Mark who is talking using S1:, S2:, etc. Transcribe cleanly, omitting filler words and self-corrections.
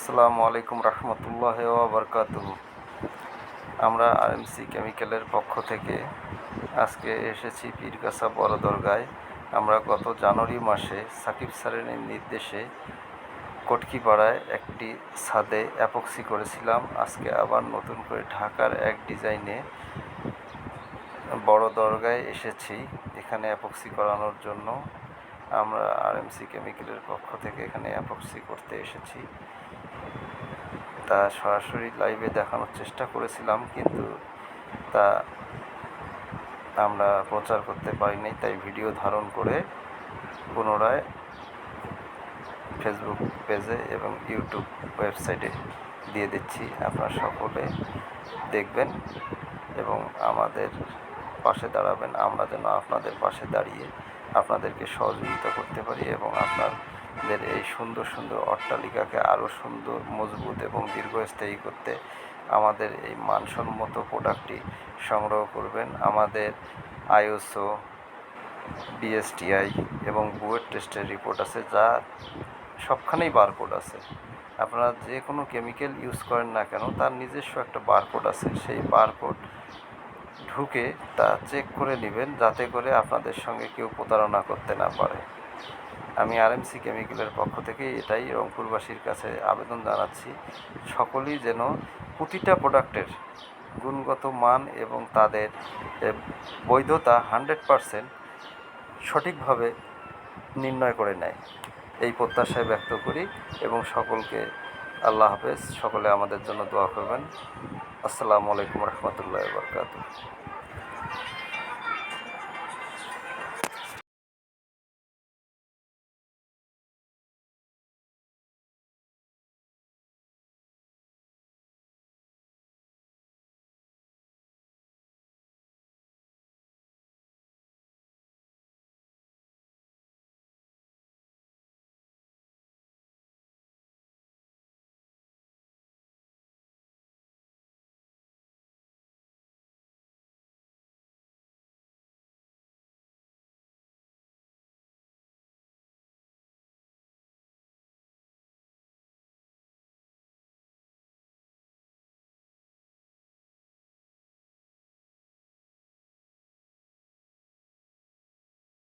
S1: আসসালামু আলাইকুম রহমতুল্লাহি ওয়া বারাকাতুহু। আমরা আরএমসি কেমিক্যালের পক্ষ থেকে আজকে এসেছি পীরগাছা বড় দরগায়। আমরা গত জানুয়ারি মাসে সাকিব স্যারের নির্দেশে কটকিপাড়ায় একটি ছাদে অ্যাপক্সি করেছিলাম। আজকে আবার নতুন করে ঢাকার এক ডিজাইনে বড় দরগায় এসেছি এখানে অ্যাপক্সি করানোর জন্য। আমরা আরএমসি কেমিক্যালের পক্ষ থেকে এখানে অ্যাপক্সি করতে এসেছি। তা সরাসরি লাইভে দেখানোর চেষ্টা করেছিলাম, কিন্তু তা আমরা প্রচার করতে পারিনি, তাই ভিডিও ধারণ করে পুনরায় ফেসবুক পেজে এবং ইউটিউব ওয়েবসাইটে দিয়ে দিচ্ছি। আপনারা সকলে দেখবেন এবং আমাদের পাশে দাঁড়াবেন, আমরা যেন আপনাদের পাশে দাঁড়িয়ে আপনাদেরকে সহযোগিতা করতে পারি এবং আপনাদের এই সুন্দর সুন্দর অট্টালিকাকে আরও সুন্দর, মজবুত এবং দীর্ঘস্থায়ী করতে আমাদের এই মানসম্মত প্রোডাক্টটি সংগ্রহ করবেন। আমাদের আইএসও, বিএসটিআই এবং বুয়েট টেস্টের রিপোর্ট আছে, যা সবখানেই বারকোড আছে। আপনারা যে কোনো কেমিক্যাল ইউজ করেন না কেন, তার নিজস্ব একটা বারকোড আছে। সেই বারকোড ঢুকে তা চেক করে নেবেন, যাতে করে আপনাদের সঙ্গে কেউ প্রতারণা করতে না পারে। আমি আরএমসি কেমিক্যালের পক্ষ থেকে এটাই রংপুরবাসীর কাছে আবেদন জানাচ্ছি, সকলেই যেন প্রতিটা প্রোডাক্টের গুণগত মান এবং তাদের বৈধতা 100% সঠিকভাবে নির্ণয় করে নেয়, এই প্রত্যাশায় ব্যক্ত করি এবং সকলকে আল্লাহ হাফেজ। সকলে আমাদের জন্য দোয়া করবেন। আসসালামু আলাইকুম রহমতুল্লাহি ওয়া বারাকাতুহু।